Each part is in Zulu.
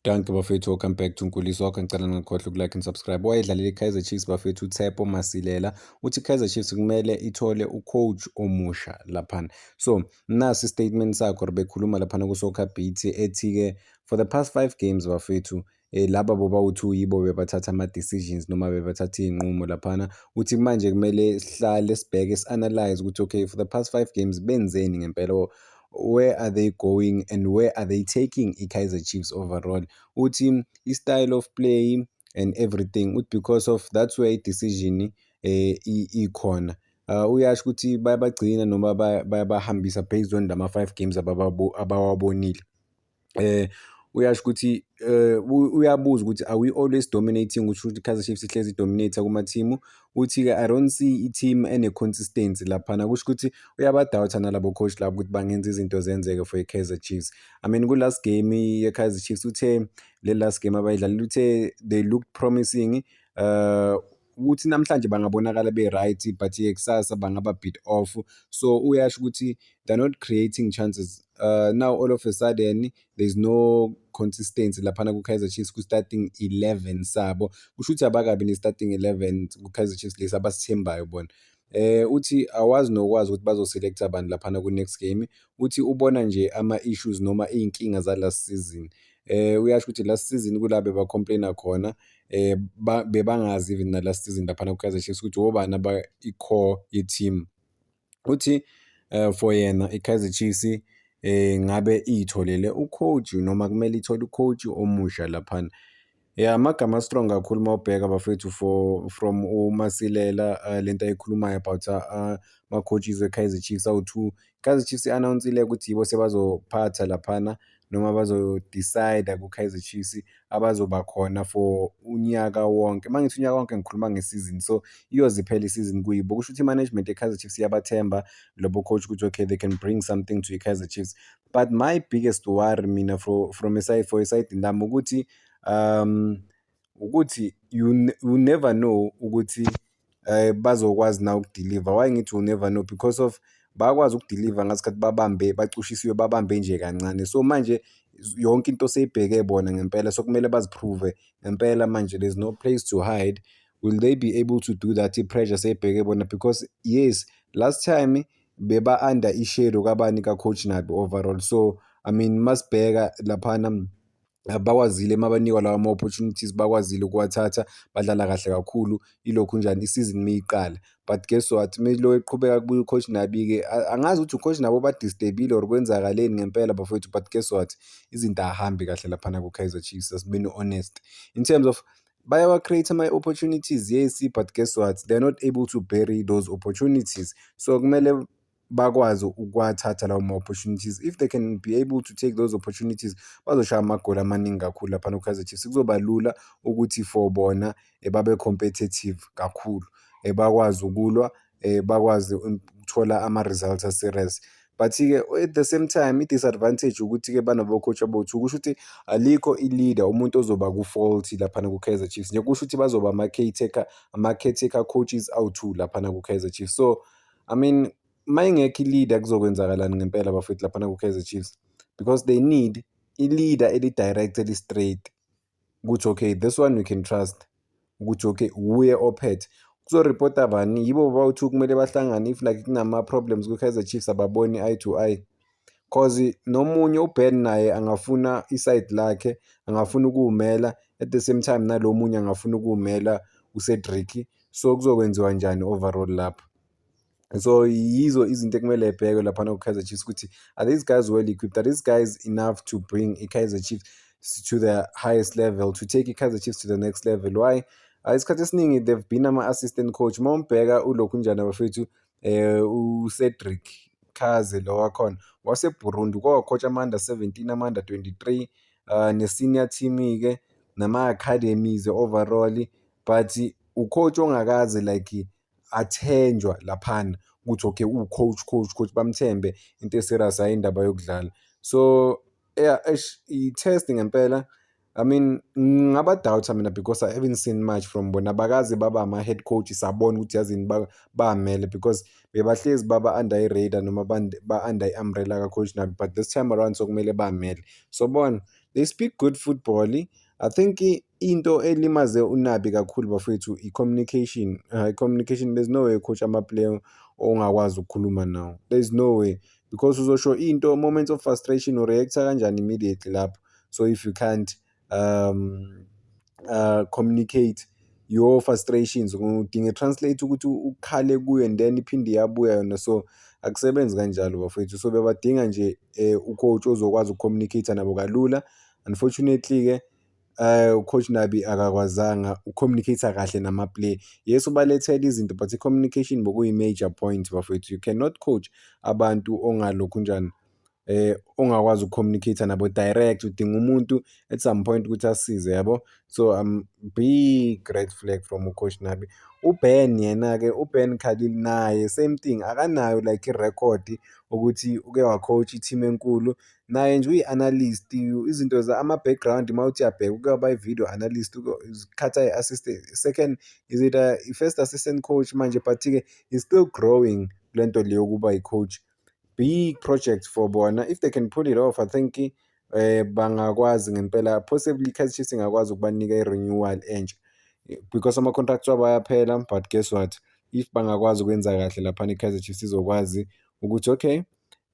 Danke bafethu, welcome back to Nkulisa wakho. Ngicela ningakhohlwa ukulike and subscribe. Owayedlalile i-Kaizer Chiefs bafethu uTshepo Masilela uthi i-Kaizer Chiefs kumele ithole ucoach omusha laphana. So nasi statement sakho bekhuluma laphana ku-Soccer Beat ethi-ke for the past 5 games bafethu laba bobawu-2 yibo bebathatha ama-decisions noma bebathatha iy'nqumo laphana. Uthi manje kumele sihlale sibheke si-analyze ukuthi okay, for the past 5 games benzeni ngempela, where are they going and where are they taking i-Kaizer Chiefs overall. Uthi i-style of play and everything, because of that's where i-decision ikhona. Uyasho ukuthi bayabagcina noma bayabahambisa based on lama 5 games abawabonile. Uyasho ukuthi uyabuza ukuthi are we always dominating, usho ukuthi i-Kaizer Chiefs ihlezi dominator kuma-team. Uthi-ke I don't see i-team ene-consistency laphana, kusho ukuthi uyabadawutha nalabo coach labo ukuthi bangenza izinto zenzeke for i-Kaizer Chiefs. I mean ku-last game ye-Kaizer Chiefs uthe le last game abayidlalile uthe they looked promising, ukuthi namhlanje bangabonakala be-right but kusasa bangaba bit off. So uyasho ukuthi they're not creating chances. Now all of a sudden there's no consistency laphana ku-Kaizer Chiefs ku-starting 11 sabo. Kusho ukuthi abakabi ne-starting 11 ku-Kaizer Chiefs lesi abasithembayo bona. Uthi awazi nokwazi ukuthi bazoselecta bani laphana ku-next game. Uthi ubona nje ama-issues noma iy'nkinga za-last season. Uyasho ukuthi last season kula beba-complain khona, bebangazi even na last season laphana ku-Kaizer Chiefs ukuthi obani i-core ye-team. Uthi for yena i-Kaizer Chiefs ngabe iy'tholele ucoach noma kumele ithole ucoach omusha laphana. Amagama strong kakhulu mawubheka bafethu from uMasilela, lento ayikhulumayo about ama-coaches we-Kaizer Chiefs awu-2. i-Kaizer Chiefs i-announce-ile ukuthi yibo sebazophatha laphana noma bazo-decide ku-Kaizer Chiefs abazoba khona for unyaka wonke. Mangithi unyaka wonke ngikhuluma nge-season, so iyoze iphele i-season kuyibo. Kusho ukuthi i-management ye-Kaizer Chiefs iyabathemba lobo coach ukuthi okay they can bring something to i-Kaizer Chiefs. But my biggest worry mina from a side lami ukuthi you never know ukuthi bazokwazi na ukudeliver. Why ngithi you never know? Because of bayakwazi ukudeliver ngasikhathi bacushisiwe babambe nje kancane. So manje yonke into seyibheke bona ngempela, so kumele baziprove ngempela manje. There's no place to hide. Will they be able to do that? I-pressure seyibheke bona, because yes, last time beba under i-shadow kabani ka-coach Nabi overall. So I mean masibheka laphana bakwazile mabanikwa lawa ama-opportunities, bakwazile ukuwathatha, badlala kahle kakhulu. Ilokhu njani i-season meyiqala, but guess what, melo eqhubeka kubuya u-coach Nabi-ke angazi ukuthi u-coach Nabi ba-disturb-ile or kwenzakaleni ngempela bafowethu, but guess what, izinto ahambi kahle laphana ku-Kaizer Chiefs, asibeni honest in terms of bayawa-create ama-opportunities, yes, but guess what, they're not able to bury those opportunities. So kumele bakwazi ukuwathatha lawo ma-opportunities. If they can be able to take those opportunities, bazoshaya amagoli amaningi kakhulu laphana ku-Kaizer Chiefs. Kuzoba lula ukuthi for bona babe competitive kakhulu, bakwazi ukulwa, bakwazi ukuthola ama-results a-serious. But-ke at the same time i-disadvantage ukuthi-ke banabo-coach abo-2. Kusho ukuthi alikho i-leader, umuntu ozoba ku-fault laphana ku-Kaizer Chiefs. Nje kusho ukuthi bazoba ama-caretaker coaches awu-2 laphana ku-Kaizer Chiefs. So I mean mayingekho i-leader kuzokwenzakalani ngempela bafethu laphana ku-Kaizer Chiefs, because they need i-leader eli-direct eli-straight ukuthi okay this one we can trust, ukuthi okay uye ophethe. Kuzoripota bani? Yibo bawu-2 kumele bahlangane if like kunama-problems ku-Kaizer Chiefs ababoni eye to eye, cause nomunye uBen naye angafuna iside lakhe, angafuna ukuwumela, at the same time nalo munye angafuna ukuwumela uCedric. So kuzokwenziwa njani overall lapho? So yizo izinto ekumele ebhekwe laphana ku-Kaizer Chiefs ukuthi are these guys well equipped, are these guys enough to bring i-Kaizer Chiefs to the highest level, to take i-Kaizer Chiefs to the next level. Why? Isikhathi esiningi they've been ama-assistant coach. Mawumbheka ulokhu njani bafethu, uCedric Kaze lo wakhona waseBurundi, kwa-coach ama-under 17, ama-under 23, ne-senior team-ke nama-academies overall, but ucoach ongakaze like athenjwa laphana ukuthi okay coach bamthembe into eserious, hayi indaba yokudlala. So yeah, i-test ngempela. I mean ngabadawutha mina because I haven't seen much from bona. Bakaze baba ama-head coach sabona ukuthi yazini bamele, because bebahlezi baba under i-radar noma ba-under i-umbrella ka-coach Nabi, but this time around so kumele bamele. So bona they speak good football. I think into elimaze uNabi kakhulu bafethu i-communication. I-communication, there's no way coach ama-player ongakwazi ukukhuluma nawo. There's no way, because uzosho into, moments of frustration ureacta kanjani immediately lapho. So if you can't communicate your frustrations, udinga translate ukuthi ukhale kuyo and then iphinde iyabuya yona, so akusebenzi kanjalo bafethu. So bebadinga nje ucoach ozokwazi ukucommunicate nabo kalula. Unfortunately-ke ucoach Nabi akakwazanga ucommunicate kahle nama-player. Yes, ubalethela izinto, but i-communication bokuyi-major point bafethu. You cannot coach abantu ongalokhu njani ongakwazi ukucommunicate nabo direct. Udinga umuntu at some point ukuthi asize, yabo. So big red flag from ucoach Nabi. uBen yena-ke, uBen Khalil naye same thing, akanayo like irekhodi ukuthi uke wacoach i-team enkulu. Naye nje uyi-analyst, izinto ama-background mawuthi uyabheka ukuyaba i-video analyst, ukhatha i-assistant second, is it i-first assistant coach manje, but-ke is still growing lento leyo yokuba i-coach. Big project for bona. If they can pull it off, I think bangakwazi ngempela, possibly Kaizer Chiefs ingakwazi ukubanika i-renewal entsha, because ama-contracts wabo ayaphela. But guess what, if bangakwazi ukwenza kahle laphana i-Kaizer Chiefs izokwazi ukuthi okay,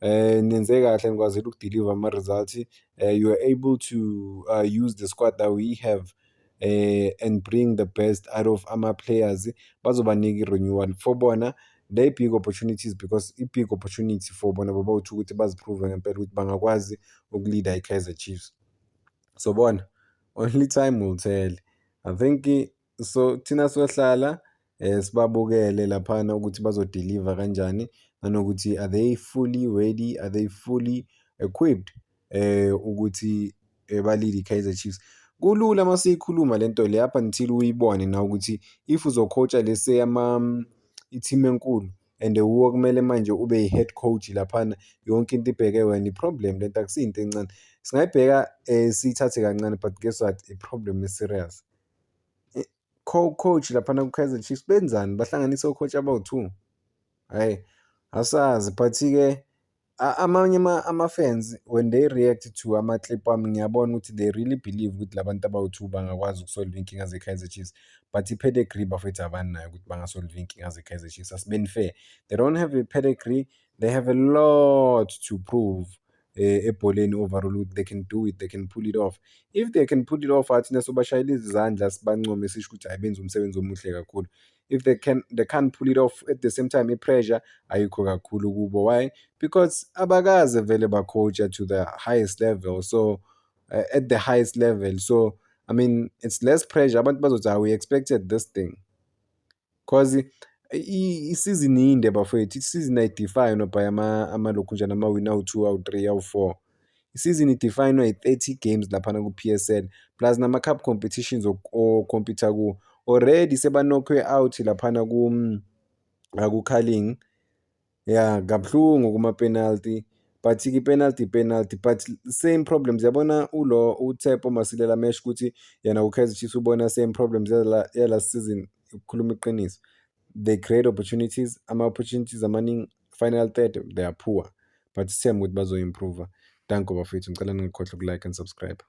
nenze kahle, nikwazile ukudeliver ama-results, you are able to use the squad that we have and bring the best out of ama-players, bazobanika i-renewal for bona. They big opportunities, because i-big opportunity for bona babawuthi ukuthi baziprove ngempela ukuthi bangakwazi ukuleader i-Kaizer Chiefs. So bona, only time will tell. I think so thina sohlala sibabukele laphana ukuthi bazodeliver kanjani, nanokuthi are they fully ready, are they fully equipped ukuthi balide i-Kaizer Chiefs. Kulula masiyikhuluma lento le up until uyibone na ukuthi if uzocoacha lese i-team enkulu and wuwe kumele manje ube yi-head coach laphana, yonke into ibheke wena, i-problem lento akusiyinto encane. Singayibheka siyithathe kancane, but guess what, i-problem is serious. Coach laphana ku-Kaizer Chiefs benzani, bahlanganisa o-coach abawu-2, hhayi asazi. But-ke amanye ama-fans when they react to ama-clip wami, ngiyabona ukuthi they really believe ukuthi labantu abawu-2 bangakwazi ukusolve iy'nkinga ze-Kaizer Chiefs, but i-pedigree bafethu abanayo ukuthi bangasolve iy'nkinga ze-Kaizer Chiefs. Asibeni fair, they don't have a pedigree, they have a lot to prove ebholeni overall ukuthi they can do it, they can pull it off. If they can pull it off, athina sobashayela izandla sibancome, sisho ukuthi hayi benza umsebenzi omuhle kakhulu. If they can't pull it off at the same time, i-pressure ayikho kakhulu kubo. Why? Because abakaze vele ba-coach to the highest level, so at the highest level, so I mean it's less pressure. Abantu bazothi we expected this thing, cause isizini inde bafethu, isizini ayidefine by amalokhu njani ama-win awu-2 awu-3 awu-4. Isizini idefine i-30 games laphana ku-PSL plus nama-cup competitions okhompyutha kuwo. Already sebanokhwe out laphana ku-Carling, yeah, kabuhlungu kuma-penalty, but i-penalty, but same problems. Yabona uTshepo Masilela Mesh ukuthi yena ku-Kaizer Chiefs ubona same problems last season. Ukukhuluma iqiniso, they create opportunities, ama-opportunities amaningi, final third they are poor, but sithemba ukuthi bazo-improve. Danko bafethu, ngicela ningakhohlwa uku-like and subscribe.